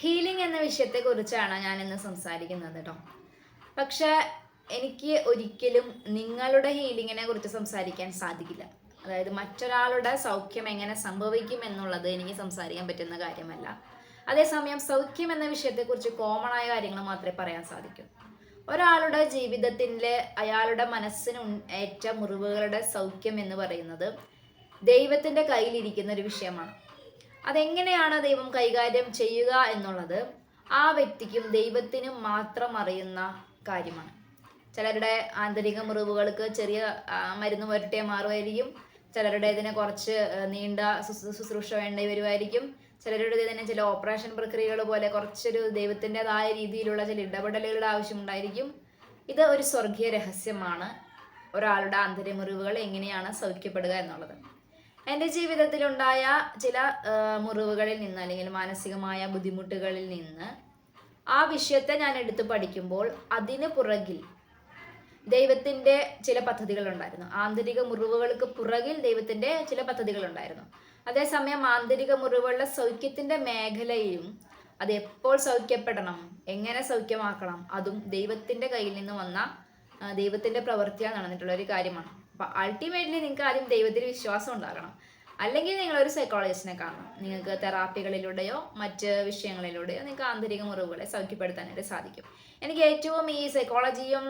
Healing എന്ന വിഷയത്തെക്കുറിച്ചാണ് ഞാൻ ഇന്ന് സംസാരിക്കുന്നത് കേട്ടോ. പക്ഷെ എനിക്ക് ഒരിക്കലും നിങ്ങളുടെ ഹീലിങ്ങിനെ കുറിച്ച് സംസാരിക്കാൻ സാധിക്കില്ല. അതായത് മറ്റൊരാളുടെ സൗഖ്യം എങ്ങനെ സംഭവിക്കും എന്നുള്ളത് എനിക്ക് സംസാരിക്കാൻ പറ്റുന്ന കാര്യമല്ല. അതേസമയം സൗഖ്യം എന്ന വിഷയത്തെക്കുറിച്ച് കോമൺ ആയ കാര്യങ്ങൾ മാത്രമേ പറയാൻ സാധിക്കൂ. ഒരാളുടെ ജീവിതത്തിലെ അയാളുടെ മനസ്സിന് ഏറ്റ മുറിവുകളുടെ സൗഖ്യം എന്ന് പറയുന്നത് ദൈവത്തിൻ്റെ കയ്യിലിരിക്കുന്ന ഒരു വിഷയമാണ്. അതെങ്ങനെയാണ് ദൈവം കൈകാര്യം ചെയ്യുക എന്നുള്ളത് ആ വ്യക്തിക്കും ദൈവത്തിനും മാത്രം അറിയുന്ന കാര്യമാണ്. ചിലരുടെ ആന്തരിക മുറിവുകൾക്ക് ചെറിയ മരുന്ന് പുരട്ടിയാൽ മാറുമായിരിക്കും. ചിലരുടെ ഇതിന് കുറച്ച് നീണ്ട ശുശ്രൂഷ വേണ്ടി വരുമായിരിക്കും. ചിലരുടെ ഇതിന് ചില ഓപ്പറേഷൻ പ്രക്രിയകൾ പോലെ കുറച്ചൊരു ദൈവത്തിൻ്റെതായ രീതിയിലുള്ള ചില ഇടപെടലുകളുടെ ആവശ്യമുണ്ടായിരിക്കും. ഇത് ഒരു സ്വർഗീയ രഹസ്യമാണ്, ഒരാളുടെ ആന്തരിക മുറിവുകൾ എങ്ങനെയാണ് സൗഖ്യപ്പെടുക എന്നുള്ളത്. എൻ്റെ ജീവിതത്തിലുണ്ടായ ചില മുറിവുകളിൽ നിന്ന് അല്ലെങ്കിൽ മാനസികമായ ബുദ്ധിമുട്ടുകളിൽ നിന്ന് ആ വിഷയത്തെ ഞാൻ എടുത്ത് പഠിക്കുമ്പോൾ അതിന് പുറകിൽ ദൈവത്തിൻ്റെ ചില പദ്ധതികളുണ്ടായിരുന്നു. ആന്തരിക മുറിവുകൾക്ക് പുറകിൽ ദൈവത്തിൻ്റെ ചില പദ്ധതികളുണ്ടായിരുന്നു. അതേസമയം ആന്തരിക മുറിവുകളുടെ സൗഖ്യത്തിൻ്റെ മേഖലയിലും അത് എപ്പോൾ സൗഖ്യപ്പെടണം, എങ്ങനെ സൗഖ്യമാക്കണം, അതും ദൈവത്തിൻ്റെ കയ്യിൽ നിന്ന് വന്ന ദൈവത്തിൻ്റെ പ്രവൃത്തിയാൽ നടന്നിട്ടുള്ള ഒരു കാര്യമാണ്. അപ്പം അൾട്ടിമേറ്റ്ലി നിങ്ങൾക്ക് ആദ്യം ദൈവത്തിൽ വിശ്വാസം ഉണ്ടാകണം. അല്ലെങ്കിൽ നിങ്ങളൊരു സൈക്കോളജിസ്റ്റിനെ കാണണം. നിങ്ങൾക്ക് തെറാപ്പികളിലൂടെയോ മറ്റ് വിഷയങ്ങളിലൂടെയോ നിങ്ങൾക്ക് ആന്തരിക മുറിവുകളെ സൗഖ്യപ്പെടുത്താനായിട്ട് സാധിക്കും. എനിക്ക് ഏറ്റവും ഈ സൈക്കോളജിയും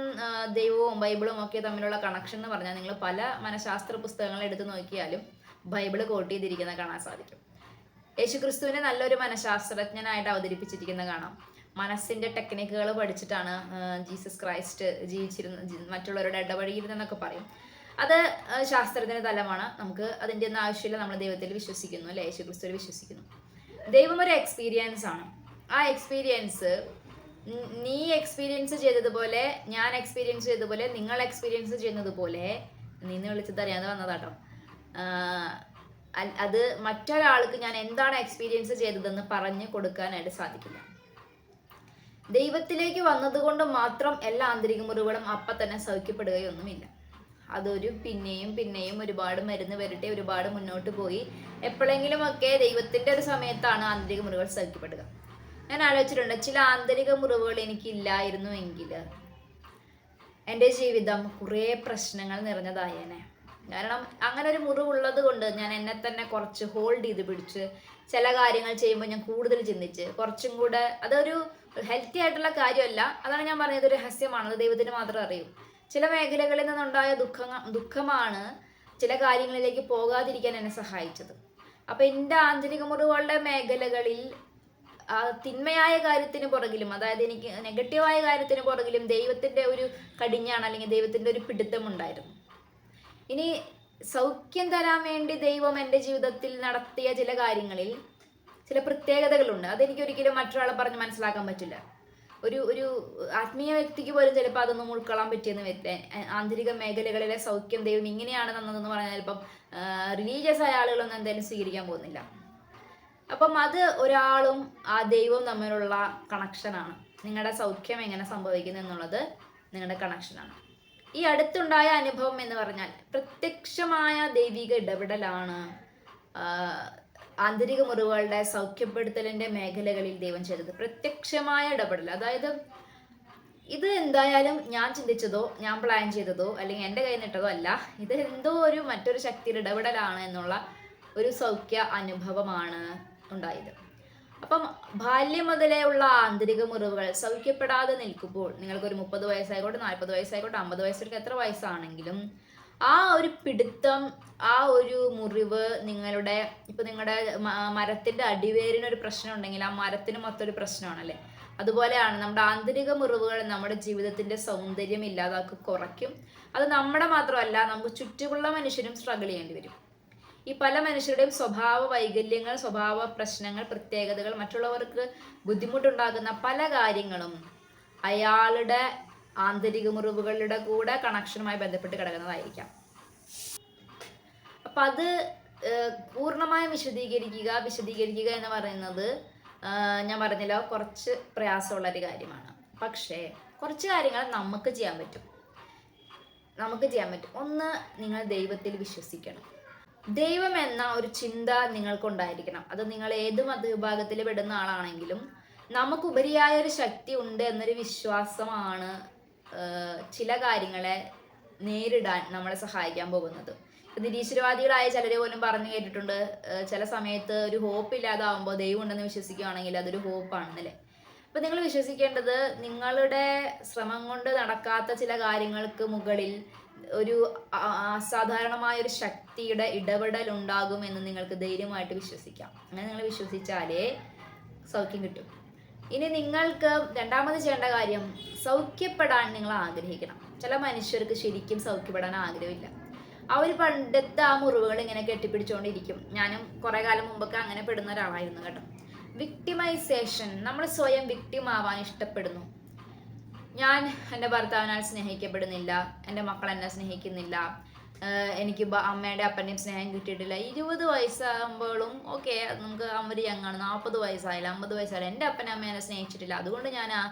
ദൈവവും ബൈബിളും ഒക്കെ തമ്മിലുള്ള കണക്ഷൻ എന്ന് പറഞ്ഞാൽ നിങ്ങൾ പല മനഃശാസ്ത്ര പുസ്തകങ്ങൾ എടുത്ത് നോക്കിയാലും ബൈബിള് കോട്ട് ചെയ്തിരിക്കുന്ന കാണാൻ സാധിക്കും. യേശുക്രിസ്തുവിനെ നല്ലൊരു മനഃശാസ്ത്രജ്ഞനായിട്ട് അവതരിപ്പിച്ചിരിക്കുന്ന കാണാം. മനസ്സിൻ്റെ ടെക്നിക്കുകൾ പഠിച്ചിട്ടാണ് ജീസസ് ക്രൈസ്റ്റ് മറ്റുള്ളവരുടെ ഇടപഴകിയിരുന്നെന്നൊക്കെ പറയും. അത് ശാസ്ത്രത്തിൻ്റെ തലമാണ്. നമുക്ക് അതിൻ്റെ ഒന്നും ആവശ്യമില്ല. നമ്മൾ ദൈവത്തിൽ വിശ്വസിക്കുന്നു, അല്ലെ? യേശുക്രിസ്തുവിൽ വിശ്വസിക്കുന്നു. ദൈവം ഒരു എക്സ്പീരിയൻസ് ആണ്. ആ എക്സ്പീരിയൻസ് നീ എക്സ്പീരിയൻസ് ചെയ്തതുപോലെ, ഞാൻ എക്സ്പീരിയൻസ് ചെയ്തതുപോലെ, നിങ്ങൾ എക്സ്പീരിയൻസ് ചെയ്യുന്നതുപോലെ, നീന്ന് വിളിച്ചത് അറിയാതെ വന്നതാട്ടോ. അത് മറ്റൊരാൾക്ക് ഞാൻ എന്താണ് എക്സ്പീരിയൻസ് ചെയ്തതെന്ന് പറഞ്ഞു കൊടുക്കാനായിട്ട് സാധിക്കില്ല. ദൈവത്തിലേക്ക് വന്നതുകൊണ്ട് മാത്രം എല്ലാ ആന്തരിക മുറിവുകളും അപ്പം തന്നെ സൗഖ്യപ്പെടുകയൊന്നുമില്ല. അതൊരു പിന്നെയും ഒരുപാട് മരുന്ന് വരട്ടെ, ഒരുപാട് മുന്നോട്ട് പോയി എപ്പോഴെങ്കിലുമൊക്കെ ദൈവത്തിൻ്റെ ഒരു സമയത്താണ് ആന്തരിക മുറിവുകൾ സൗഖ്യപ്പെടുക. ഞാൻ ആലോചിച്ചിട്ടുണ്ട്, ചില ആന്തരിക മുറിവുകൾ എനിക്കില്ലായിരുന്നു എങ്കിൽ എൻ്റെ ജീവിതം കുറേ പ്രശ്നങ്ങൾ നിറഞ്ഞതായേനെ. കാരണം അങ്ങനെ ഒരു മുറിവുള്ളത് കൊണ്ട് ഞാൻ എന്നെ തന്നെ കുറച്ച് ഹോൾഡ് ചെയ്ത് പിടിച്ച് ചില കാര്യങ്ങൾ ചെയ്യുമ്പോൾ ഞാൻ കൂടുതൽ ചിന്തിച്ച് കുറച്ചും കൂടെ, അതൊരു ഹെൽത്തി ആയിട്ടുള്ള കാര്യമല്ല. അതാണ് ഞാൻ പറഞ്ഞത്, ഒരു രഹസ്യമാണ്, അത് ദൈവത്തിന് മാത്രം അറിയൂ. ചില മേഖലകളിൽ നിന്നുണ്ടായ ദുഃഖമാണ് ചില കാര്യങ്ങളിലേക്ക് പോകാതിരിക്കാൻ എന്നെ സഹായിച്ചത്. അപ്പം എൻ്റെ ആന്തരിക മുറിവുകളുടെ മേഖലകളിൽ തിന്മയായ കാര്യത്തിന് പുറകിലും, അതായത് എനിക്ക് നെഗറ്റീവായ കാര്യത്തിന് പുറകിലും ദൈവത്തിൻ്റെ ഒരു കടിഞ്ഞാണ് അല്ലെങ്കിൽ ദൈവത്തിൻ്റെ ഒരു പിടുത്തം ഉണ്ടായിരുന്നു. ഇനി സൗഖ്യം തരാൻ വേണ്ടി ദൈവം എൻ്റെ ജീവിതത്തിൽ നടത്തിയ ചില കാര്യങ്ങളിൽ ചില പ്രത്യേകതകളുണ്ട്. അതെനിക്കൊരിക്കലും മറ്റൊരാളെ പറഞ്ഞ് മനസ്സിലാക്കാൻ പറ്റില്ല. ഒരു ആത്മീയ വ്യക്തിക്ക് പോലും ചിലപ്പോൾ അതൊന്നും ഉൾക്കൊള്ളാൻ പറ്റിയെന്ന് വരില്ല. ആന്തരിക മേഖലകളിലെ സൗഖ്യം ദൈവം ഇങ്ങനെയാണ് തന്നതെന്ന് പറഞ്ഞാൽ ചിലപ്പം റിലീജിയസ് ആയ ആളുകളൊന്നും എന്തായാലും സ്വീകരിക്കാൻ പോകുന്നില്ല. അപ്പം അത് ഒരാളും ആ ദൈവവും തമ്മിലുള്ള കണക്ഷനാണ്. നിങ്ങളുടെ സൗഖ്യം എങ്ങനെ സംഭവിക്കുന്നു എന്നുള്ളത് നിങ്ങളുടെ കണക്ഷനാണ്. ഈ അടുത്തുണ്ടായ അനുഭവം എന്ന് പറഞ്ഞാൽ പ്രത്യക്ഷമായ ദൈവിക ഇടപെടലാണ് ആന്തരിക മുറിവുകളുടെ സൗഖ്യപ്പെടുത്തലിൻ്റെ മേഖലകളിൽ ദൈവം ചെയ്തത്. പ്രത്യക്ഷമായ ഇടപെടൽ. അതായത് ഇത് എന്തായാലും ഞാൻ ചിന്തിച്ചതോ ഞാൻ പ്ലാൻ ചെയ്തതോ അല്ലെങ്കിൽ എൻ്റെ കയ്യിൽ നിന്നിട്ടതോ അല്ല. ഇത് എന്തോ മറ്റൊരു ശക്തിയുടെ ഇടപെടലാണ് എന്നുള്ള ഒരു സൗഖ്യ അനുഭവമാണ് ഉണ്ടായത്. അപ്പം ബാല്യം മുതലേ ഉള്ള ആന്തരിക മുറിവുകൾ സൗഖ്യപ്പെടാതെ നിൽക്കുമ്പോൾ, നിങ്ങൾക്കൊരു 30 വയസ്സായിക്കോട്ടെ, 40 വയസ്സായിക്കോട്ടെ, 50 വയസ്സൊക്കെ എത്ര വയസ്സാണെങ്കിലും ആ ഒരു പിടുത്തം, ആ ഒരു മുറിവ് നിങ്ങളുടെ മരത്തിൻ്റെ അടിവേരിനൊരു പ്രശ്നം ഉണ്ടെങ്കിൽ ആ മരത്തിന് മൊത്തം ഒരു പ്രശ്നമാണല്ലേ. അതുപോലെയാണ് നമ്മുടെ ആന്തരിക മുറിവുകൾ നമ്മുടെ ജീവിതത്തിൻ്റെ സൗന്ദര്യം ഇല്ലാതാക്കി കുറയ്ക്കും. അത് നമ്മുടെ മാത്രമല്ല, നമുക്ക് ചുറ്റുമുള്ള മനുഷ്യരും സ്ട്രഗിൾ ചെയ്യേണ്ടി വരും. ഈ പല മനുഷ്യരുടെയും സ്വഭാവ വൈകല്യങ്ങൾ, സ്വഭാവ പ്രശ്നങ്ങൾ, പ്രത്യേകതകൾ, മറ്റുള്ളവർക്ക് ബുദ്ധിമുട്ടുണ്ടാകുന്ന പല കാര്യങ്ങളും അയാളുടെ ആന്തരിക മുറിവുകളുടെ കൂടെ കണക്ഷനുമായി ബന്ധപ്പെട്ട് കിടക്കുന്നതായിരിക്കാം. അപ്പം അത് പൂർണ്ണമായും വിശദീകരിക്കുക എന്ന് പറയുന്നത് ഞാൻ പറഞ്ഞില്ല, കുറച്ച് പ്രയാസമുള്ളൊരു കാര്യമാണ്. പക്ഷേ കുറച്ച് കാര്യങ്ങൾ നമുക്ക് ചെയ്യാൻ പറ്റും. ഒന്ന്, നിങ്ങൾ ദൈവത്തിൽ വിശ്വസിക്കണം. ദൈവം എന്ന ഒരു ചിന്ത നിങ്ങൾക്കുണ്ടായിരിക്കണം. അത് നിങ്ങൾ ഏത് മതവിഭാഗത്തിൽ പെടുന്ന ആളാണെങ്കിലും നമുക്കുപരിയായ ഒരു ശക്തി ഉണ്ട് എന്നൊരു വിശ്വാസമാണ് ചില കാര്യങ്ങളെ നേരിടാൻ നമ്മളെ സഹായിക്കാൻ പോകുന്നത്. നിരീശ്വരവാദികളായ ചിലർ പോലും പറഞ്ഞു കേട്ടിട്ടുണ്ട്, ചില സമയത്ത് ഒരു ഹോപ്പ് ഇല്ലാതാവുമ്പോൾ ദൈവം ഉണ്ടെന്ന് വിശ്വസിക്കുകയാണെങ്കിൽ അതൊരു ഹോപ്പാണെന്നല്ലേ. അപ്പൊ നിങ്ങൾ വിശ്വസിക്കേണ്ടത് നിങ്ങളുടെ ശ്രമം കൊണ്ട് നടക്കാത്ത ചില കാര്യങ്ങൾക്ക് മുകളിൽ ഒരു അസാധാരണമായ ഒരു ശക്തിയുടെ ഇടപെടൽ ഉണ്ടാകും എന്ന് നിങ്ങൾക്ക് ധൈര്യമായിട്ട് വിശ്വസിക്കാം. അങ്ങനെ നിങ്ങൾ വിശ്വസിച്ചാലേ സൗഖ്യം കിട്ടും. ഇനി നിങ്ങൾക്ക് രണ്ടാമത് ചെയ്യേണ്ട കാര്യം, സൗഖ്യപ്പെടാൻ നിങ്ങൾ ആഗ്രഹിക്കണം. ചില മനുഷ്യർക്ക് ശരിക്കും സൗഖ്യപ്പെടാൻ ആഗ്രഹമില്ല. അവർ പണ്ടത്തെ ആ മുറിവുകൾ ഇങ്ങനെ കെട്ടിപ്പിടിച്ചുകൊണ്ടിരിക്കും. ഞാനും കുറെ കാലം മുമ്പൊക്കെ അങ്ങനെ പെടുന്ന ഒരാളായിരുന്നു കേട്ടോ. വിക്ടിമൈസേഷൻ, നമ്മൾ സ്വയം വിക്ടിം ആവാൻ ഇഷ്ടപ്പെടുന്നു. ഞാൻ എൻ്റെ ഭർത്താവിനാൽ സ്നേഹിക്കപ്പെടുന്നില്ല, എൻ്റെ മക്കൾ എന്നെ സ്നേഹിക്കുന്നില്ല, എനിക്ക് അമ്മയുടെ അപ്പൻ്റെയും സ്നേഹം കിട്ടിയിട്ടില്ല. 20 വയസ്സാകുമ്പോഴും ഓക്കെ, നമുക്ക് അവർ യങ്ങാണ്, 40 വയസ്സായാലും 50 വയസ്സായാലും എൻ്റെ അപ്പനെ അമ്മ എന്നെ സ്നേഹിച്ചിട്ടില്ല, അതുകൊണ്ട്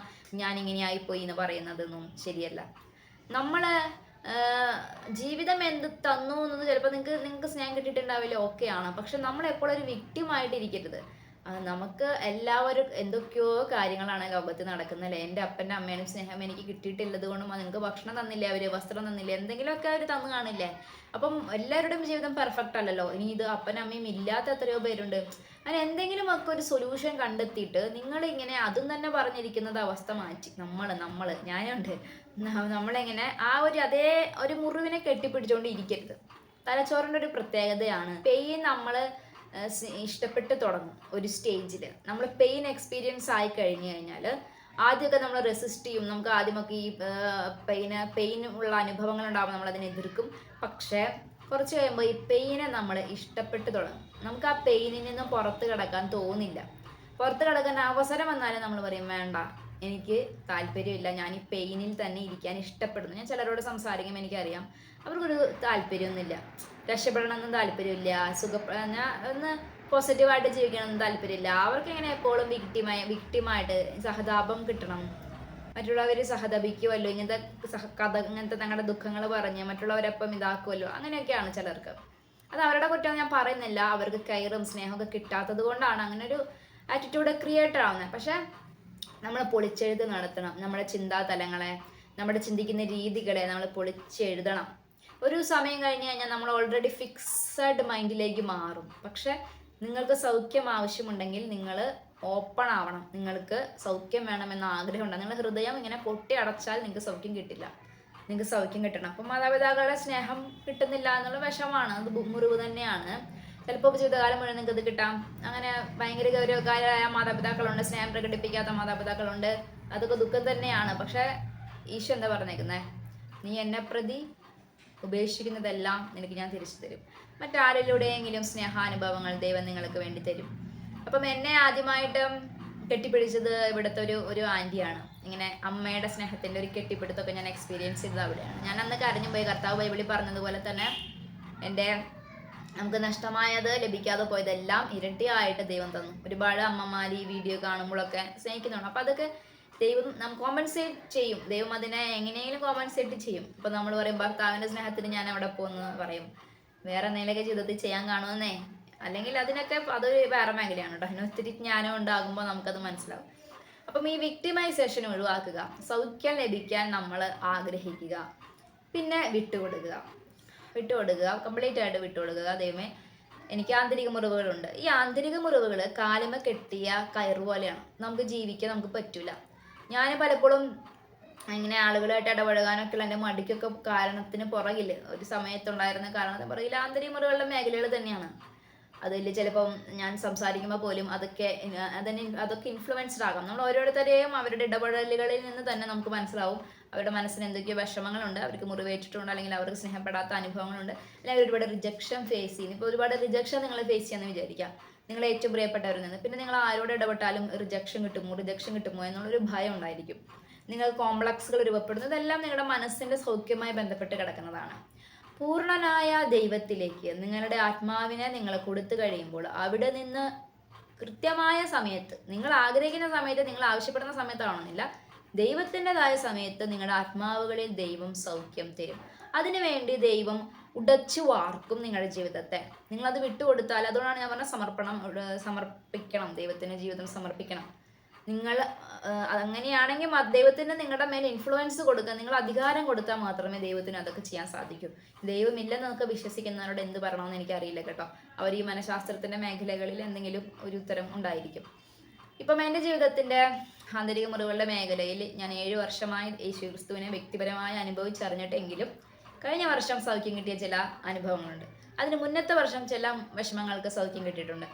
ഞാനിങ്ങനെയായിപ്പോയി എന്ന് പറയുന്നതൊന്നും ശരിയല്ല. നമ്മൾ ജീവിതം എന്ത് തന്നു എന്നത് ചിലപ്പോൾ നിങ്ങൾക്ക് സ്നേഹം കിട്ടിയിട്ടുണ്ടാവില്ല, ഓക്കെയാണ്. പക്ഷെ നമ്മൾ എപ്പോഴും ഒരു വിക്ടിമായിട്ടിരിക്കരുത്. നമുക്ക് എല്ലാവരും എന്തൊക്കെയോ കാര്യങ്ങളാണ് ലോകത്ത് നടക്കുന്നല്ലേ. എൻ്റെ അപ്പൻ്റെ അമ്മേനും സ്നേഹം എനിക്ക് കിട്ടിയിട്ടില്ലത് കൊണ്ടും നിങ്ങൾക്ക് ഭക്ഷണം തന്നില്ലേ, അവർ വസ്ത്രം തന്നില്ലേ, എന്തെങ്കിലുമൊക്കെ അവർ തന്നു കാണില്ലേ. അപ്പം എല്ലാവരുടെയും ജീവിതം പെർഫെക്റ്റ് അല്ലല്ലോ. ഇനി ഇത് അപ്പനും അമ്മയും ഇല്ലാത്ത എത്രയോ പേരുണ്ട്. അങ്ങനെ എന്തെങ്കിലുമൊക്കെ ഒരു സൊല്യൂഷൻ കണ്ടെത്തിയിട്ട് നിങ്ങളിങ്ങനെ അതും തന്നെ പറഞ്ഞിരിക്കുന്നത് അവസ്ഥ മാറ്റി ഞാനുണ്ട് നമ്മളെങ്ങനെ അതേ ഒരു മുറിവിനെ കെട്ടിപ്പിടിച്ചുകൊണ്ട് ഇരിക്കരുത്. തലച്ചോറിൻ്റെ ഒരു പ്രത്യേകതയാണ്, പെയിൻ നമ്മൾ ഇഷ്ടപ്പെട്ട് തുടങ്ങും. ഒരു സ്റ്റേജിൽ നമ്മൾ പെയിൻ എക്സ്പീരിയൻസ് ആയി കഴിഞ്ഞു കഴിഞ്ഞാൽ ആദ്യമൊക്കെ നമ്മൾ റെസിസ്റ്റ് ചെയ്യും. നമുക്ക് ആദ്യമൊക്കെ ഈ പെയിൻ ഉള്ള അനുഭവങ്ങൾ ഉണ്ടാകുമ്പോൾ നമ്മൾ അതിനെ എതിർക്കും. പക്ഷേ കുറച്ച് കഴിയുമ്പോൾ ഈ പെയിനെ നമ്മൾ ഇഷ്ടപ്പെട്ട് തുടങ്ങും. നമുക്ക് ആ പെയിനിൽ നിന്നും പുറത്ത് കിടക്കാൻ തോന്നില്ല. പുറത്ത് കിടക്കാൻ അവസരം വന്നാലും നമ്മൾ പറയും വേണ്ട, എനിക്ക് താല്പര്യമില്ല, ഞാൻ ഈ പെയിനിൽ തന്നെ ഇരിക്കാൻ ഇഷ്ടപ്പെടുന്നു. ഞാൻ ചിലരോട് സംസാരിക്കുമ്പോൾ എനിക്കറിയാം അവർക്കൊരു താല്പര്യമൊന്നുമില്ല, രക്ഷപ്പെടണമെന്നും താല്പര്യമില്ല, ഒന്ന് പോസിറ്റീവായിട്ട് ജീവിക്കണമെന്നും താല്പര്യമില്ല. അവർക്ക് ഇങ്ങനെ എപ്പോഴും വിക്ടിമായിട്ട് സഹതാപം കിട്ടണം, മറ്റുള്ളവർ സഹതപിക്കുമല്ലോ, ഇങ്ങനത്തെ തങ്ങളുടെ ദുഃഖങ്ങൾ പറഞ്ഞ് മറ്റുള്ളവരൊപ്പം ഇതാക്കുമല്ലോ, അങ്ങനെയൊക്കെയാണ് ചിലർക്ക്. അത് അവരുടെ കുറ്റം ഞാൻ പറയുന്നില്ല, അവർക്ക് കെയറും സ്നേഹമൊക്കെ കിട്ടാത്തത് കൊണ്ടാണ് അങ്ങനെ ഒരു ആറ്റിറ്റ്യൂഡ് ക്രിയേറ്റ് ആവുന്നത്. പക്ഷെ നമ്മൾ പൊളിച്ചെഴുതി നടത്തണം. നമ്മുടെ ചിന്താതലങ്ങളെ, നമ്മുടെ ചിന്തിക്കുന്ന രീതികളെ നമ്മൾ പൊളിച്ചെഴുതണം. ഒരു സമയം കഴിഞ്ഞ് കഴിഞ്ഞാൽ നമ്മൾ ഓൾറെഡി ഫിക്സഡ് മൈൻഡിലേക്ക് മാറും. പക്ഷെ നിങ്ങൾക്ക് സൗഖ്യം ആവശ്യമുണ്ടെങ്കിൽ നിങ്ങൾ ഓപ്പൺ ആവണം. നിങ്ങൾക്ക് സൗഖ്യം വേണമെന്ന ആഗ്രഹമുണ്ട്. നിങ്ങളുടെ ഹൃദയം ഇങ്ങനെ പൊട്ടി അടച്ചാൽ നിങ്ങൾക്ക് സൗഖ്യം കിട്ടില്ല. നിങ്ങൾക്ക് സൗഖ്യം കിട്ടണം. അപ്പം മാതാപിതാക്കളുടെ സ്നേഹം കിട്ടുന്നില്ല എന്നുള്ള വിഷമാണ്, അത് മുറിവ് തന്നെയാണ്. ചിലപ്പോൾ ജീവിതകാലം മുഴുവൻ നിങ്ങൾക്ക് ഇത് കിട്ടാം. അങ്ങനെ ഭയങ്കര ഗൗരവക്കാരായ മാതാപിതാക്കളുണ്ട്, സ്നേഹം പ്രകടിപ്പിക്കാത്ത മാതാപിതാക്കളുണ്ട്, അതൊക്കെ ദുഃഖം തന്നെയാണ്. പക്ഷെ ഈശോ എന്താ പറഞ്ഞേക്കുന്നത്? നീ എന്നെ പ്രതി ഉപേക്ഷിക്കുന്നതെല്ലാം നിനക്ക് ഞാൻ തിരിച്ചു തരും. മറ്റാരിലൂടെയെങ്കിലും സ്നേഹാനുഭവങ്ങൾ ദൈവം നിങ്ങൾക്ക് വേണ്ടി തരും. അപ്പം എന്നെ ആദ്യമായിട്ട് കെട്ടിപ്പിടിച്ചത് ഇവിടുത്തെ ഒരു ആൻറ്റിയാണ്. ഇങ്ങനെ അമ്മയുടെ സ്നേഹത്തിൻ്റെ ഒരു കെട്ടിപ്പിടുത്തൊക്കെ ഞാൻ എക്സ്പീരിയൻസ് ചെയ്തത് അവിടെയാണ്. ഞാൻ അന്ന് കരഞ്ഞു പോയി. കർത്താവ് ബൈബിളിൽ പറഞ്ഞതുപോലെ തന്നെ നമുക്ക് നഷ്ടമായത്, ലഭിക്കാതെ പോയതെല്ലാം ഇരട്ടിയായിട്ട് ദൈവം തന്നു. ഒരുപാട് അമ്മമാർ ഈ വീഡിയോ കാണുമ്പോഴൊക്കെ സ്നേഹിക്കുന്നുണ്ട്. അപ്പം അതൊക്കെ ദൈവം കോമ്പൻസേറ്റ് ചെയ്യും. ദൈവം അതിനെ എങ്ങനെയെങ്കിലും കോമ്പൻസേറ്റ് ചെയ്യും. ഇപ്പൊ നമ്മൾ പറയും ഭർത്താവിന്റെ സ്നേഹത്തിന് ഞാൻ അവിടെ പോകുന്നു പറയും, വേറെ എന്തെങ്കിലുമൊക്കെ ജീവിതത്തിൽ ചെയ്യാൻ കാണുമെന്നേ, അല്ലെങ്കിൽ അതൊരു വേറെ മേഖലയാണ് കേട്ടോ. അതിന് ഒത്തിരി ജ്ഞാനം ഉണ്ടാകുമ്പോൾ നമുക്കത് മനസ്സിലാവും. അപ്പം ഈ വിക്ടിമൈസേഷൻ ഒഴിവാക്കുക, സൗഖ്യം ലഭിക്കാൻ നമ്മൾ ആഗ്രഹിക്കുക, പിന്നെ വിട്ടുകൊടുക്കുക, കംപ്ലീറ്റ് ആയിട്ട് വിട്ടുകൊടുക്കുക. ദൈവമേ, എനിക്ക് ആന്തരിക മുറിവുകളുണ്ട്. ഈ ആന്തരിക മുറിവുകൾ കാലുമ കെട്ടിയ കയറ് പോലെയാണ്. നമുക്ക് ജീവിക്കാൻ നമുക്ക് പറ്റൂല. ഞാൻ പലപ്പോഴും ഇങ്ങനെ ആളുകളായിട്ട് ഇടപഴകാനൊക്കെ ഉള്ള എൻ്റെ മടിക്കൊക്കെ കാരണത്തിന് പുറകിൽ, ഒരു സമയത്തുണ്ടായിരുന്ന കാരണത്തിന് പുറകിൽ ആന്തരിക മുറിവുകളുടെ മേഖലകൾ തന്നെയാണ്. അതിൽ ചിലപ്പം ഞാൻ സംസാരിക്കുമ്പോൾ പോലും അതൊക്കെ ഇൻഫ്ലുവൻസ്ഡ് ആകാം. നമ്മൾ ഓരോരുത്തരെയും അവരുടെ ഇടപെടലുകളിൽ നിന്ന് തന്നെ നമുക്ക് മനസ്സിലാവും അവരുടെ മനസ്സിന് എന്തൊക്കെയോ വിഷമങ്ങളുണ്ട്, അവർക്ക് മുറിവേറ്റിട്ടുണ്ട്, അല്ലെങ്കിൽ അവർക്ക് സ്നേഹപ്പെടാത്ത അനുഭവങ്ങളുണ്ട്, അല്ലെങ്കിൽ ഒരുപാട് റിജക്ഷൻ ഫേസ് ചെയ്യുന്നു. ഇപ്പോൾ ഒരുപാട് റിജക്ഷൻ നിങ്ങൾ ഫേസ് ചെയ്യാമെന്ന് വിചാരിക്കാം, നിങ്ങളെ ഏറ്റവും പ്രിയപ്പെട്ടവരിൽ നിന്ന്. പിന്നെ നിങ്ങൾ ആരോട് ഇടപെട്ടാലും റിജക്ഷൻ കിട്ടുമോ എന്നുള്ളൊരു ഭയം ഉണ്ടായിരിക്കും. നിങ്ങൾ കോംപ്ലക്സുകൾ രൂപപ്പെടുന്നു. ഇതെല്ലാം നിങ്ങളുടെ മനസ്സിൻ്റെ സൗഖ്യമായി ബന്ധപ്പെട്ട് കിടക്കുന്നതാണ്. പൂർണ്ണനായ ദൈവത്തിലേക്ക് നിങ്ങളുടെ ആത്മാവിനെ നിങ്ങൾ കൊടുത്തു കഴിയുമ്പോൾ അവിടെ നിന്ന് കൃത്യമായ സമയത്ത്, നിങ്ങൾ ആഗ്രഹിക്കുന്ന സമയത്ത്, നിങ്ങൾ ആവശ്യപ്പെടുന്ന സമയത്താണെന്നില്ല, ദൈവത്തിൻ്റെതായ സമയത്ത് നിങ്ങളുടെ ആത്മാവുകളിൽ ദൈവം സൗഖ്യം തരും. അതിനുവേണ്ടി ദൈവം ഉടച്ചു വാർക്കും നിങ്ങളുടെ ജീവിതത്തെ. നിങ്ങളത് വിട്ടുകൊടുത്താൽ, അതുകൊണ്ടാണ് ഞാൻ പറഞ്ഞ സമർപ്പിക്കണം, ദൈവത്തിന് ജീവിതം സമർപ്പിക്കണം. നിങ്ങൾ അങ്ങനെയാണെങ്കിൽ ദൈവത്തിന് നിങ്ങളുടെ മേലെ ഇൻഫ്ലുവൻസ് കൊടുക്കുക, നിങ്ങൾ അധികാരം കൊടുത്താൽ മാത്രമേ ദൈവത്തിന് അതൊക്കെ ചെയ്യാൻ സാധിക്കൂ. ദൈവമില്ലെന്ന് നമുക്ക് വിശ്വസിക്കുന്നവരോട് എന്ത് പറയണമെന്ന് എനിക്കറിയില്ല കേട്ടോ. അവർ ഈ മനഃശാസ്ത്രത്തിന്റെ മേഖലകളിൽ എന്തെങ്കിലും ഒരു ഉത്തരം ഉണ്ടായിരിക്കും. ഇപ്പം എൻ്റെ ജീവിതത്തിന്റെ ആന്തരിക മുറിവുകളുടെ മേഖലയിൽ ഞാൻ 7 വർഷമായി യേശുക്രിസ്തുവിനെ വ്യക്തിപരമായി അനുഭവിച്ചറിഞ്ഞിട്ടെങ്കിലും കഴിഞ്ഞ വർഷം സൗഖ്യം കിട്ടിയ ചില അനുഭവങ്ങളുണ്ട്. അതിന് മുന്നത്തെ വർഷം ചില വിഷമങ്ങൾക്ക് സൗഖ്യം കിട്ടിയിട്ടുണ്ട്.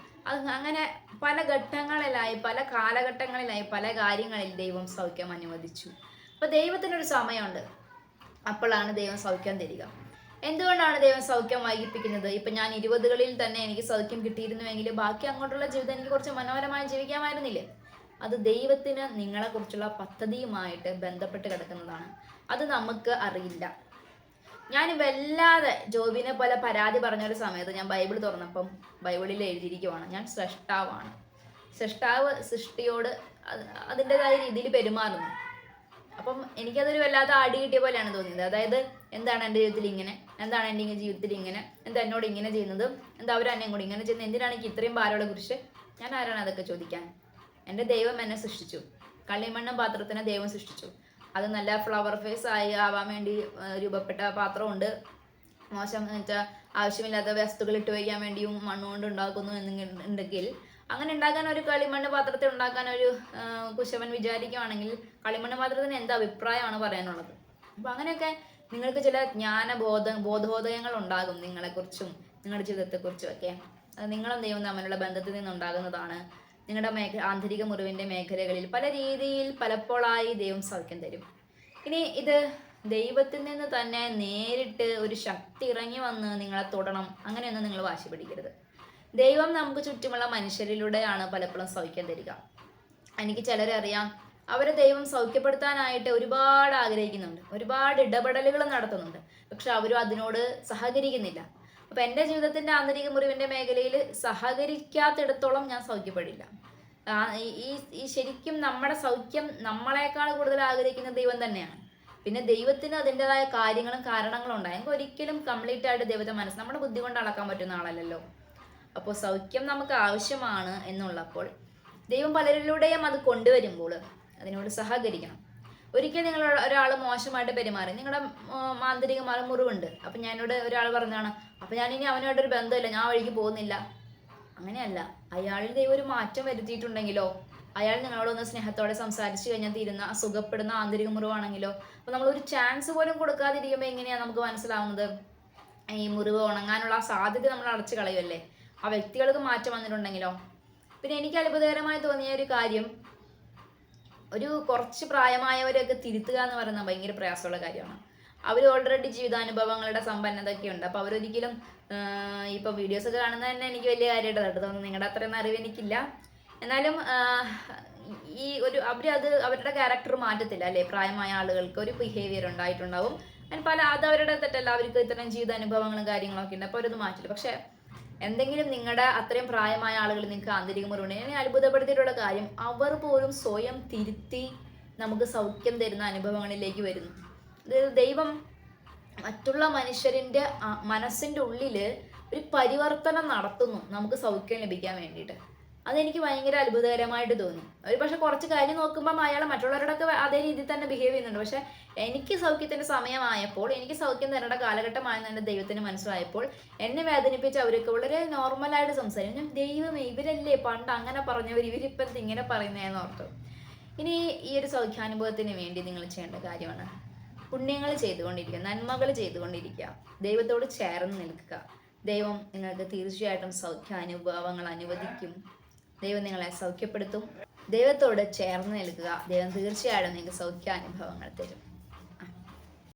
അങ്ങനെ പല ഘട്ടങ്ങളിലായി, പല കാലഘട്ടങ്ങളിലായി, പല കാര്യങ്ങളിൽ ദൈവം സൗഖ്യം അനുവദിച്ചു. അപ്പൊ ദൈവത്തിനൊരു സമയമുണ്ട്, അപ്പോഴാണ് ദൈവം സൗഖ്യം തരിക. എന്തുകൊണ്ടാണ് ദൈവം സൗഖ്യം വൈകിപ്പിക്കുന്നത്? ഇപ്പൊ ഞാൻ 20കളിൽ തന്നെ എനിക്ക് സൗഖ്യം കിട്ടിയിരുന്നുവെങ്കിൽ ബാക്കി അങ്ങോട്ടുള്ള ജീവിതം എനിക്ക് കുറച്ച് മനോഹരമായി ജീവിക്കാമായിരുന്നില്ലേ? അത് ദൈവത്തിന് നിങ്ങളെ കുറിച്ചുള്ള പദ്ധതിയുമായിട്ട് ബന്ധപ്പെട്ട് കിടക്കുന്നതാണ്. അത് നമുക്ക് അറിയില്ല. ഞാൻ വല്ലാതെ ജോബിനെ പോലെ പരാതി പറഞ്ഞൊരു സമയത്ത് ഞാൻ ബൈബിൾ തുറന്നപ്പം ബൈബിളിൽ എഴുതിയിരിക്കുവാണ്, ഞാൻ സ്രഷ്ടാവാണ്. സ്രഷ്ടാവ് സൃഷ്ടിയോട് അതിൻ്റെതായ രീതിയിൽ പെരുമാറുന്നു. അപ്പം എനിക്കതൊരു വല്ലാതെ അടി കിട്ടിയ പോലെയാണ് തോന്നിയത്. അതായത് എന്താണ് എൻ്റെ ജീവിതത്തിൽ ഇങ്ങനെ, എന്താണ് എൻ്റെ ജീവിതത്തിൽ ഇങ്ങനെ, എന്താ എന്നോട് ഇങ്ങനെ ചെയ്യുന്നത്, എന്താ അവരെന്നെ കൂടി ഇങ്ങനെ ചെയ്യുന്നത്, എന്തിനാണ് എനിക്ക് ഇത്രയും ഭാരമുള്ള കുറിച്ച്? ഞാൻ ആരാണ് അതൊക്കെ ചോദിക്കാൻ? എൻ്റെ ദൈവം എന്നെ സൃഷ്ടിച്ചു. കളിമണ്ണും പാത്രത്തിനെ ദൈവം സൃഷ്ടിച്ചു. അത് നല്ല ഫ്ലവർ ഫേസ് ആവാൻ വേണ്ടി രൂപപ്പെട്ട പാത്രമുണ്ട്. മോശം എന്ന് വെച്ചാൽ ആവശ്യമില്ലാത്ത വസ്തുക്കൾ ഇട്ട് വയ്ക്കാൻ വേണ്ടിയും മണ്ണുകൊണ്ട് ഉണ്ടാക്കുന്നു എന്നുണ്ടെങ്കിൽ, അങ്ങനെ ഉണ്ടാക്കാൻ ഒരു കളിമണ്ണ് പാത്രത്തിൽ ഉണ്ടാക്കാൻ ഒരു കുശവൻ വിചാരിക്കുകയാണെങ്കിൽ കളിമണ്ണ് പാത്രത്തിന് എന്താ അഭിപ്രായമാണ് പറയാനുള്ളത്? അപ്പം അങ്ങനെയൊക്കെ നിങ്ങൾക്ക് ചില ബോധോദയങ്ങൾ ഉണ്ടാകും നിങ്ങളെക്കുറിച്ചും നിങ്ങളുടെ ജീവിതത്തെക്കുറിച്ചും ഒക്കെ. അത് നിങ്ങളും ദൈവം തമ്മിലുള്ള ബന്ധത്തിൽ നിന്നുണ്ടാകുന്നതാണ്. നിങ്ങളുടെ ആന്തരിക മുറിവിൻ്റെ മേഖലകളിൽ പല രീതിയിൽ പലപ്പോഴായി ദൈവം സൗഖ്യം തരും. ഇനി ഇത് ദൈവത്തിൽ നിന്ന് തന്നെ നേരിട്ട് ഒരു ശക്തി ഇറങ്ങി വന്ന് നിങ്ങളെ തൊടണം, അങ്ങനെയൊന്നും നിങ്ങൾ വാശി പിടിക്കരുത്. ദൈവം നമുക്ക് ചുറ്റുമുള്ള മനുഷ്യരിലൂടെയാണ് പലപ്പോഴും സൗഖ്യം തരിക. എനിക്ക് ചിലരെ അറിയാം, അവരെ ദൈവം സൗഖ്യപ്പെടുത്താനായിട്ട് ഒരുപാട് ആഗ്രഹിക്കുന്നുണ്ട്, ഒരുപാട് ഇടപെടലുകൾ നടത്തുന്നുണ്ട്. പക്ഷെ അവരും അതിനോട് സഹകരിക്കുന്നില്ല. അപ്പൊ എൻ്റെ ജീവിതത്തിന്റെ ആന്തരിക മുറിവിന്റെ മേഖലയിൽ സഹകരിക്കാത്തിടത്തോളം ഞാൻ സൗഖ്യപ്പെടില്ല. ഈ ശരിക്കും നമ്മുടെ സൗഖ്യം നമ്മളെക്കാൾ കൂടുതൽ ആഗ്രഹിക്കുന്ന ദൈവം തന്നെയാണ്. പിന്നെ ദൈവത്തിന് അതിൻ്റെതായ കാര്യങ്ങളും കാരണങ്ങളും ഉണ്ടായി. നമുക്ക് ഒരിക്കലും കംപ്ലീറ്റ് ആയിട്ട് ദൈവത്തെ നമ്മുടെ ബുദ്ധി കൊണ്ട് അളക്കാൻ പറ്റുന്ന ആളല്ലല്ലോ. അപ്പോൾ സൗഖ്യം നമുക്ക് ആവശ്യമാണ് എന്നുള്ളപ്പോൾ ദൈവം പലരിലൂടെയും അത് കൊണ്ടുവരുമ്പോൾ അതിനോട് സഹകരിക്കണം. ഒരിക്കൽ നിങ്ങൾ ഒരാൾ മോശമായിട്ട് പെരുമാറി, നിങ്ങളുടെ ആന്തരിക മുറിവുണ്ട്, അപ്പം ഞാനോട് ഒരാൾ പറഞ്ഞാണ്, അപ്പം ഞാനിനി അവനോടൊരു ബന്ധമില്ല, ഞാൻ വഴിക്ക് പോകുന്നില്ല. അങ്ങനെയല്ല. അയാളിൽ ദൈവം ഒരു മാറ്റം വരുത്തിയിട്ടുണ്ടെങ്കിലോ, അയാൾ നിങ്ങളോടൊന്ന് സ്നേഹത്തോടെ സംസാരിച്ചു കഴിഞ്ഞാൽ തീരുന്ന സുഖപ്പെടുന്ന ആന്തരിക മുറിവാണെങ്കിലോ, അപ്പം നമ്മളൊരു ചാൻസ് പോലും കൊടുക്കാതിരിക്കുമ്പോൾ എങ്ങനെയാണ് നമുക്ക് മനസ്സിലാവുന്നത്? ഈ മുറിവ് ഉണങ്ങാനുള്ള ആ സാധ്യത നമ്മൾ അടച്ചു കളയുമല്ലേ. ആ വ്യക്തികൾക്ക് മാറ്റം വന്നിട്ടുണ്ടെങ്കിലോ. പിന്നെ എനിക്ക് അത്ഭുതകരമായി തോന്നിയ ഒരു കാര്യം, ഒരു കുറച്ച് പ്രായമായവരെയൊക്കെ തിരുത്തുക എന്ന് പറയുന്നത് ഭയങ്കര പ്രയാസമുള്ള കാര്യമാണ്. അവർ ഓൾറെഡി ജീവിതാനുഭവങ്ങളുടെ സമ്പന്നതയൊക്കെ ഉണ്ട്. അപ്പോൾ അവരൊരിക്കലും ഇപ്പം വീഡിയോസൊക്കെ കാണുന്നത് തന്നെ എനിക്ക് വലിയ കാര്യമായിട്ട് തോന്നുന്നു. നിങ്ങളുടെ അത്രയൊന്നും അറിവ് എനിക്കില്ല. എന്നാലും ഈ അവരുടെ ക്യാരക്ടർ മാറ്റത്തില്ല അല്ലേ. പ്രായമായ ആളുകൾക്ക് ഒരു ബിഹേവിയർ ഉണ്ടായിട്ടുണ്ടാവും. അത് അവരുടെ തെറ്റല്ല, അവർക്ക് ഇത്തരം ജീവിതാനുഭവങ്ങളും കാര്യങ്ങളൊക്കെ ഉണ്ട്. അപ്പോൾ അവരത് മാറ്റില്ല. പക്ഷെ എന്തെങ്കിലും നിങ്ങളുടെ അത്രയും പ്രായമായ ആളുകൾ നിങ്ങൾക്ക് ആന്തരിക മുറിവുണ്ട്, എന്നെ അത്ഭുതപ്പെടുത്തിയിട്ടുള്ള കാര്യം, അവർ പോലും സ്വയം തിരുത്തി നമുക്ക് സൗഖ്യം തരുന്ന അനുഭവങ്ങളിലേക്ക് വരുന്നു. ദൈവം മറ്റുള്ള മനുഷ്യരിൻ്റെ മനസ്സിൻ്റെ ഉള്ളിൽ ഒരു പരിവർത്തനം നടത്തുന്നു നമുക്ക് സൗഖ്യം ലഭിക്കാൻ വേണ്ടിയിട്ട്. അതെനിക്ക് ഭയങ്കര അത്ഭുതകരമായിട്ട് തോന്നി. ഒരു പക്ഷെ കുറച്ച് കാര്യം നോക്കുമ്പം അയാൾ മറ്റുള്ളവരോടൊക്കെ അതേ രീതിയിൽ തന്നെ ബിഹേവ് ചെയ്യുന്നുണ്ട്. പക്ഷെ എനിക്ക് സൗഖ്യത്തിൻ്റെ സമയമായപ്പോൾ, എനിക്ക് സൗഖ്യം തരേണ്ട കാലഘട്ടമായെന്ന് എൻ്റെ ദൈവത്തിന് മനസ്സിലായപ്പോൾ, എന്നെ വേദനിപ്പിച്ച് അവരൊക്കെ വളരെ നോർമലായിട്ട് സംസാരിക്കും. ഞാൻ ദൈവമേ, ഇവരല്ലേ പണ്ട് അങ്ങനെ പറഞ്ഞവർ, ഇവരിപ്പം ഇങ്ങനെ പറയുന്നതെന്ന് ഓർത്തു. ഇനി ഈ ഒരു സൗഖ്യാനുഭവത്തിന് വേണ്ടി നിങ്ങൾ ചെയ്യേണ്ട കാര്യമാണ് പുണ്യങ്ങൾ ചെയ്തുകൊണ്ടിരിക്കുക, നന്മകൾ ചെയ്തുകൊണ്ടിരിക്കുക, ദൈവത്തോട് ചേർന്ന് നിൽക്കുക. ദൈവം നിങ്ങൾക്ക് തീർച്ചയായിട്ടും സൗഖ്യാനുഭവങ്ങൾ അനുവദിക്കും. ദൈവം നിങ്ങളെ സൗഖ്യപ്പെടുത്തും. ദൈവത്തോട് ചേർന്ന് നിൽക്കുക. ദൈവം തീർച്ചയായിട്ടും നിങ്ങൾക്ക് സൗഖ്യാനുഭവങ്ങൾ തരും.